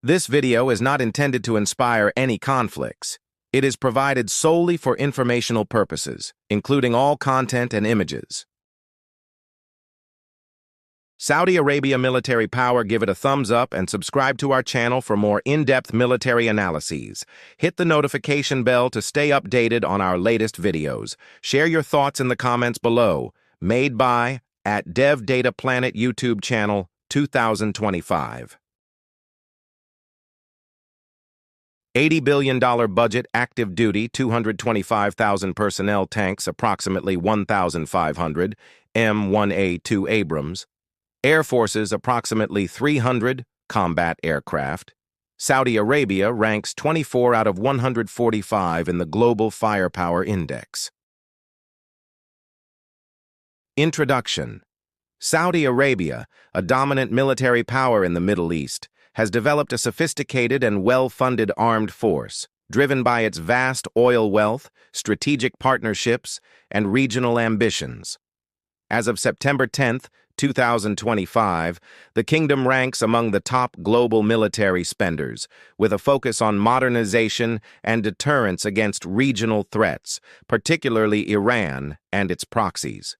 This video is not intended to inspire any conflicts. It is provided solely for informational purposes, including all content and images. Saudi Arabia military power. Give it a thumbs up and subscribe to our channel for more in-depth military analyses. Hit the notification bell to stay updated on our latest videos. Share your thoughts in the comments below. Made by @DevDataPlanet YouTube channel 2025. $80 billion budget, active duty, 225,000 personnel, tanks, approximately 1,500, M1A2 Abrams. Air forces, approximately 300, combat aircraft. Saudi Arabia ranks 24 out of 145 in the Global Firepower Index. Introduction. Saudi Arabia, a dominant military power in the Middle East, has developed a sophisticated and well-funded armed force, driven by its vast oil wealth, strategic partnerships, and regional ambitions. As of September 10, 2025, the kingdom ranks among the top global military spenders, with a focus on modernization and deterrence against regional threats, particularly Iran and its proxies.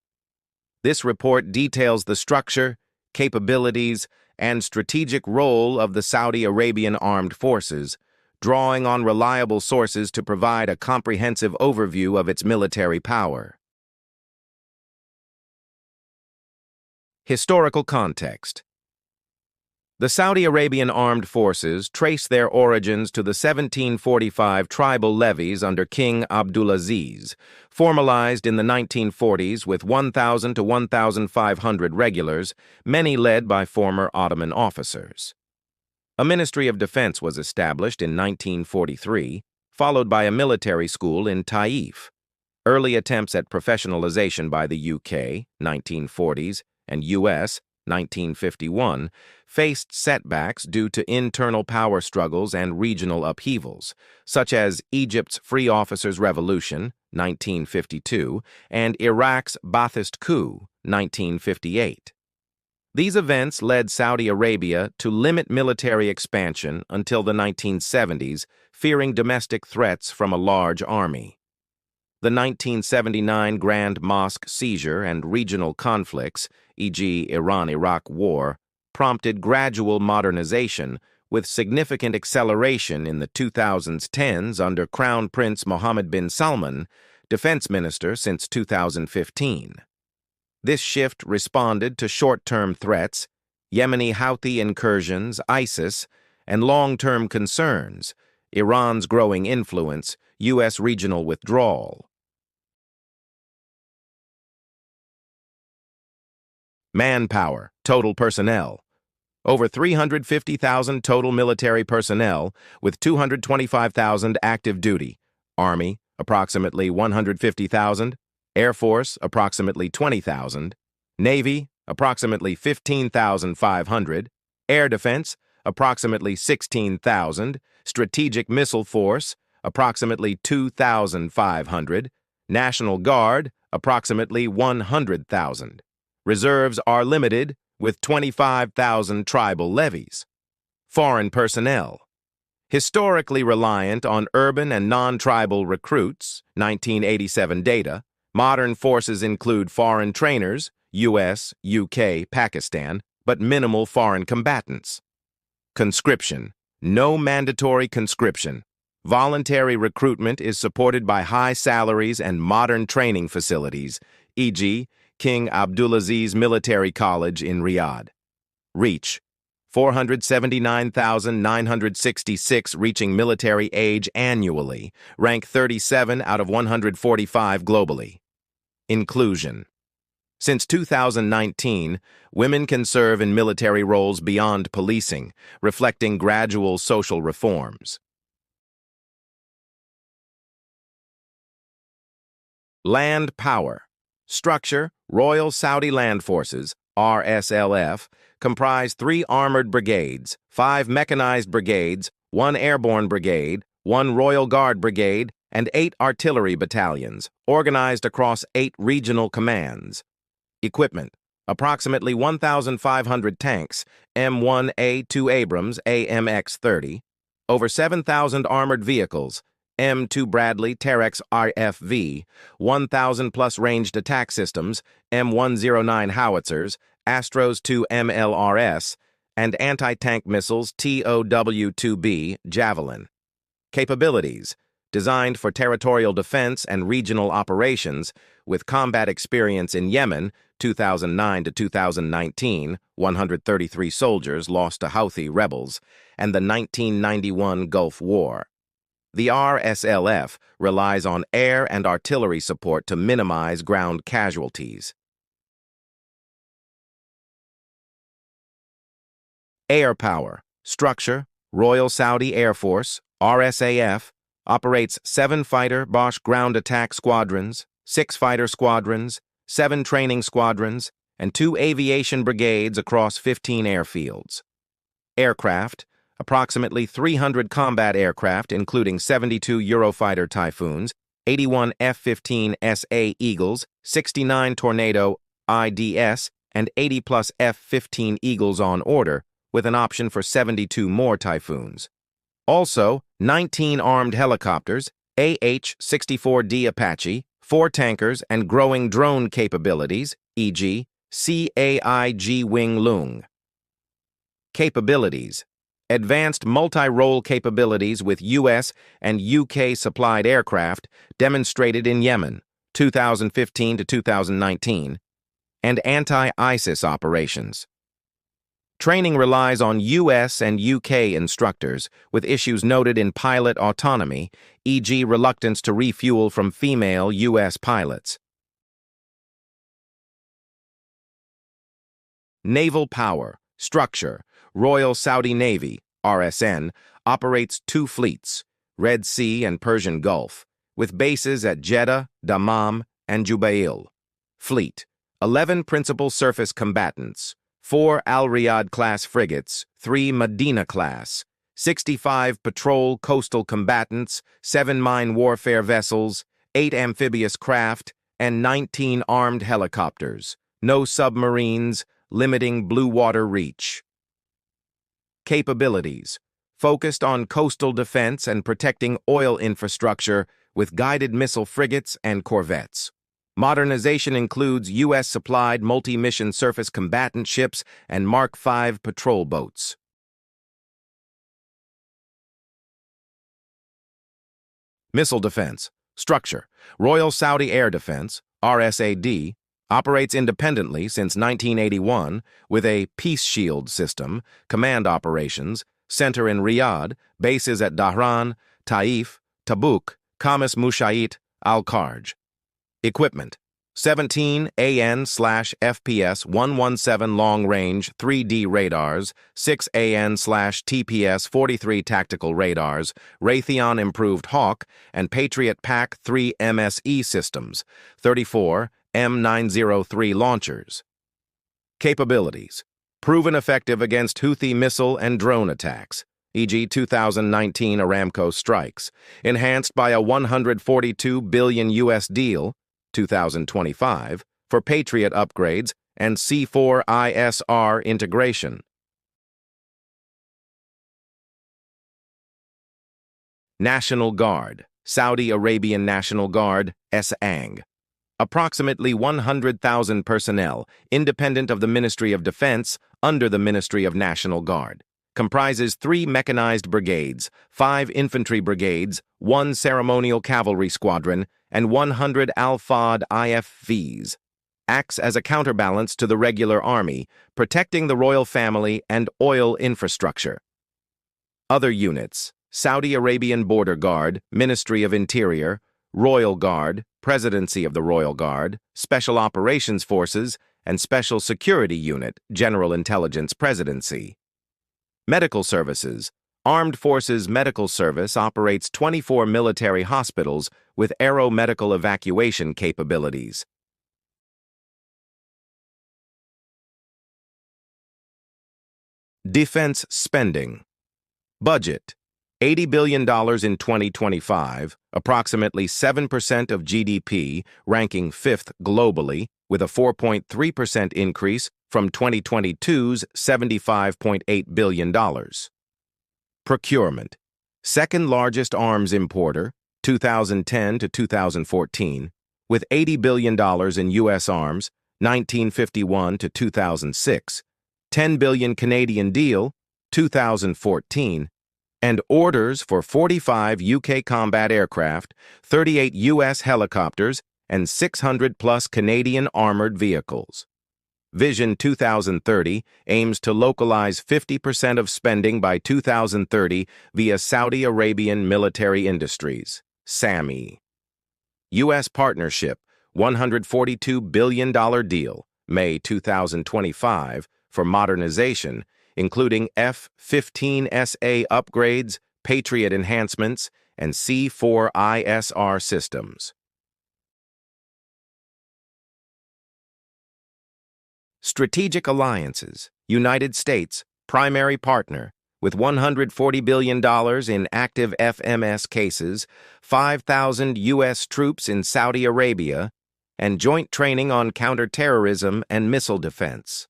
This report details the structure, capabilities, and strategic role of the Saudi Arabian armed forces, drawing on reliable sources to provide a comprehensive overview of its military power. Historical context. The Saudi Arabian armed forces trace their origins to the 1745 tribal levies under King Abdulaziz, formalized in the 1940s with 1,000 to 1,500 regulars, many led by former Ottoman officers. A Ministry of Defense was established in 1943, followed by a military school in Taif. Early attempts at professionalization by the UK, 1940s, and US, 1951, faced setbacks due to internal power struggles and regional upheavals, such as Egypt's Free Officers' Revolution, 1952, and Iraq's Ba'athist coup, 1958. These events led Saudi Arabia to limit military expansion until the 1970s, fearing domestic threats from a large army. The 1979 Grand Mosque seizure and regional conflicts, e.g. Iran-Iraq War, prompted gradual modernization with significant acceleration in the 2010s under Crown Prince Mohammed bin Salman, defense minister since 2015. This shift responded to short-term threats, Yemeni Houthi incursions, ISIS, and long-term concerns, Iran's growing influence, U.S. regional withdrawal. Manpower, total personnel. Over 350,000 total military personnel, with 225,000 active duty. Army, approximately 150,000. Air Force, approximately 20,000. Navy, approximately 15,500. Air Defense, approximately 16,000. Strategic Missile Force, approximately 2,500. National Guard, approximately 100,000. Reserves are limited, with 25,000 tribal levies. Foreign personnel. Historically reliant on urban and non-tribal recruits, 1987 data, modern forces include foreign trainers, US, UK, Pakistan, but minimal foreign combatants. Conscription. No mandatory conscription. Voluntary recruitment is supported by high salaries and modern training facilities, e.g., King Abdulaziz Military College in Riyadh. Reach. 479,966 reaching military age annually, rank 37 out of 145 globally. Inclusion. Since 2019, women can serve in military roles beyond policing, reflecting gradual social reforms. Land power. Structure: Royal Saudi Land Forces, RSLF, comprise 3 armored brigades, 5 mechanized brigades, 1 airborne brigade, 1 Royal Guard brigade, and 8 artillery battalions, organized across 8 regional commands. Equipment: approximately 1,500 tanks, M1A2 Abrams AMX-30, over 7,000 armored vehicles, M2 Bradley Terex RFV, 1,000-plus ranged attack systems, M109 howitzers, Astros 2 MLRS, and anti-tank missiles TOW-2B Javelin. Capabilities: designed for territorial defense and regional operations, with combat experience in Yemen, 2009 to 2019, 133 soldiers lost to Houthi rebels, and the 1991 Gulf War. The RSLF relies on air and artillery support to minimize ground casualties. Air Power. Structure: Royal Saudi Air Force, RSAF, operates 7 fighter Bosch ground attack squadrons, 6 fighter squadrons, 7 training squadrons, and 2 aviation brigades across 15 airfields. Aircraft: approximately 300 combat aircraft, including 72 Eurofighter Typhoons, 81 F-15 SA Eagles, 69 Tornado IDS, and 80-plus F-15 Eagles on order, with an option for 72 more Typhoons. Also, 19 armed helicopters, AH-64D Apache, 4 tankers, and growing drone capabilities, e.g., CAIG Wing Lung. Capabilities: advanced multi-role capabilities with U.S. and UK-supplied aircraft demonstrated in Yemen, 2015 to 2019, and anti-ISIS operations. Training relies on U.S. and UK instructors, with issues noted in pilot autonomy, e.g. reluctance to refuel from female U.S. pilots. Naval Power. Structure: Royal Saudi Navy, RSN, operates 2 fleets, Red Sea and Persian Gulf, with bases at Jeddah, Dammam, and Jubail. Fleet: 11 principal surface combatants, 4 Al Riyadh-class frigates, 3 Medina-class, 65 patrol coastal combatants, 7 mine warfare vessels, 8 amphibious craft, and 19 armed helicopters. No submarines, limiting blue water reach. Capabilities: focused on coastal defense and protecting oil infrastructure with guided missile frigates and corvettes. Modernization includes U.S.-supplied multi-mission surface combatant ships and Mark V patrol boats. Missile Defense. Structure: Royal Saudi Air Defense, RSAD, operates independently since 1981 with a Peace Shield system, command operations, center in Riyadh, bases at Dhahran, Taif, Tabuk, Khamis Mushait, Al-Kharj. Equipment: 17 AN/FPS 117 long-range 3D radars, 6 AN/TPS 43 tactical radars, Raytheon Improved Hawk, and Patriot PAC-3 MSE systems, 34 M903 launchers. Capabilities: proven effective against Houthi missile and drone attacks, e.g. 2019 Aramco strikes, enhanced by a $142 billion US deal, 2025, for Patriot upgrades and C4ISR integration. National Guard. Saudi Arabian National Guard, SANG. Approximately 100,000 personnel, independent of the Ministry of Defense, under the Ministry of National Guard. Comprises 3 mechanized brigades, 5 infantry brigades, 1 ceremonial cavalry squadron, and 100 Al-Fahd IFVs. Acts as a counterbalance to the regular army, protecting the royal family and oil infrastructure. Other units: Saudi Arabian Border Guard, Ministry of Interior, Royal Guard, Presidency of the Royal Guard, Special Operations Forces, and Special Security Unit, General Intelligence Presidency. Medical Services. Armed Forces Medical Service operates 24 military hospitals with aero-medical evacuation capabilities. Defense spending. Budget: $80 billion in 2025, approximately 7% of GDP, ranking fifth globally, with a 4.3% increase from 2022's $75.8 billion. Procurement. Second largest arms importer, 2010 to 2014, with $80 billion in U.S. arms, 1951 to 2006, $10 billion Canadian deal, 2014, and orders for 45 UK combat aircraft, 38 US helicopters, and 600-plus Canadian armored vehicles. Vision 2030 aims to localize 50% of spending by 2030 via Saudi Arabian Military Industries, SAMI. U.S. Partnership, $142 billion deal, May 2025, for modernization, including F-15SA upgrades, Patriot enhancements, and C-4ISR systems. Strategic alliances. United States, primary partner, with $140 billion in active FMS cases, 5,000 U.S. troops in Saudi Arabia, and joint training on counterterrorism and missile defense.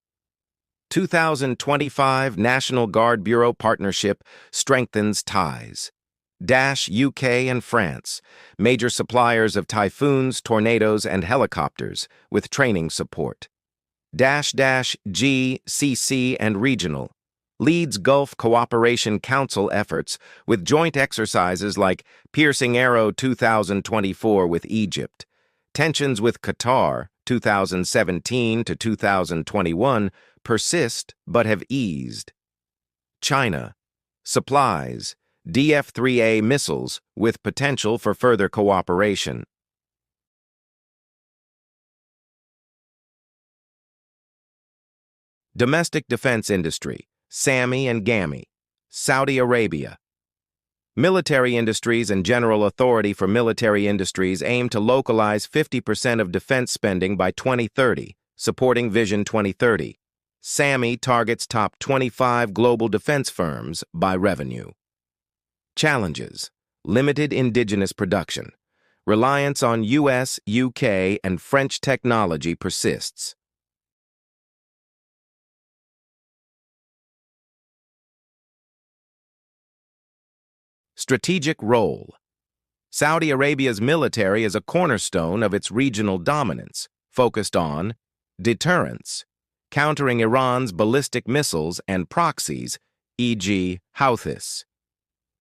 2025 National Guard Bureau partnership strengthens ties. UK and France, major suppliers of Typhoons, tornadoes, and helicopters, with training support. GCC and regional, leads Gulf Cooperation Council efforts with joint exercises like Piercing Arrow 2024 with Egypt. Tensions with Qatar 2017 to 2021 persist but have eased. China, supplies DF-3A missiles with potential for further cooperation. Domestic defense industry, SAMI and GAMI, Saudi Arabia. Military industries and General Authority for Military Industries aim to localize 50% of defense spending by 2030, supporting Vision 2030. SAMI targets top 25 global defense firms by revenue. Challenges: limited indigenous production. Reliance on US, UK, and French technology persists. Strategic role. Saudi Arabia's military is a cornerstone of its regional dominance, focused on deterrence, countering Iran's ballistic missiles and proxies, e.g. Houthis.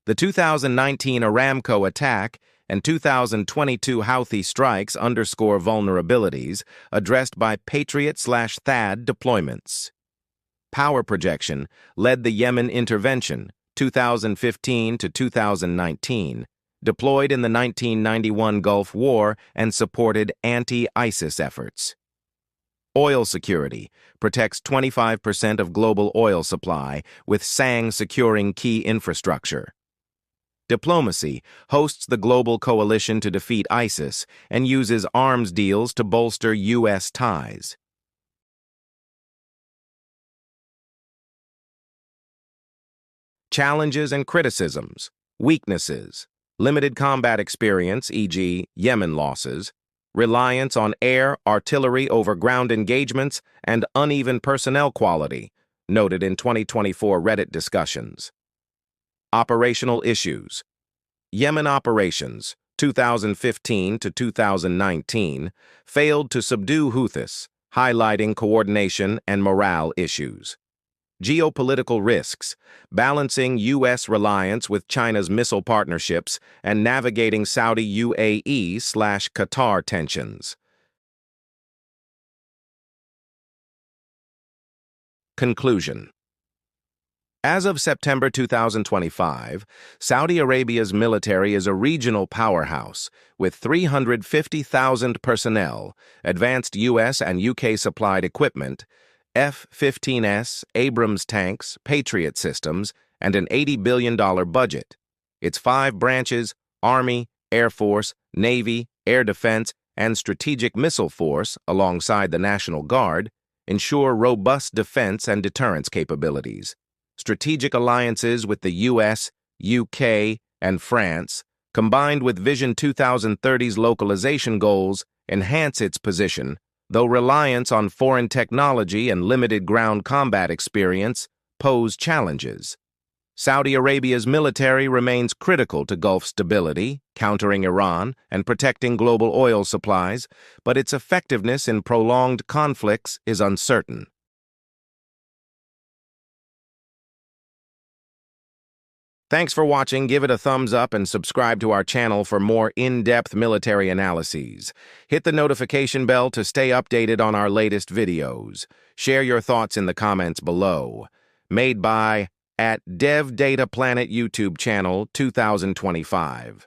The 2019 Aramco attack and 2022 Houthi strikes underscore vulnerabilities addressed by Patriot/THAAD deployments. Power projection led the Yemen intervention, 2015 to 2019, deployed in the 1991 Gulf War and supported anti-ISIS efforts. Oil security protects 25% of global oil supply, with SANG securing key infrastructure. Diplomacy hosts the global coalition to defeat ISIS and uses arms deals to bolster U.S. ties. Challenges and criticisms. Weaknesses: limited combat experience, e.g. Yemen losses, reliance on air, artillery over ground engagements, and uneven personnel quality, noted in 2024 Reddit discussions. Operational issues. Yemen operations, 2015 to 2019, failed to subdue Houthis, highlighting coordination and morale issues. Geopolitical risks, balancing U.S. reliance with China's missile partnerships and navigating Saudi UAE/Qatar tensions. Conclusion. As of September 2025, Saudi Arabia's military is a regional powerhouse with 350,000 personnel, advanced U.S. and UK-supplied equipment, F-15S, Abrams tanks, Patriot systems, and an $80 billion budget. Its 5 branches, Army, Air Force, Navy, Air Defense, and Strategic Missile Force, alongside the National Guard, ensure robust defense and deterrence capabilities. Strategic alliances with the U.S., UK, and France, combined with Vision 2030's localization goals, enhance its position, though reliance on foreign technology and limited ground combat experience pose challenges. Saudi Arabia's military remains critical to Gulf stability, countering Iran and protecting global oil supplies, but its effectiveness in prolonged conflicts is uncertain. Thanks for watching. Give it a thumbs up and subscribe to our channel for more in-depth military analyses. Hit the notification bell to stay updated on our latest videos. Share your thoughts in the comments below. Made by @DevDataPlanet YouTube channel 2025.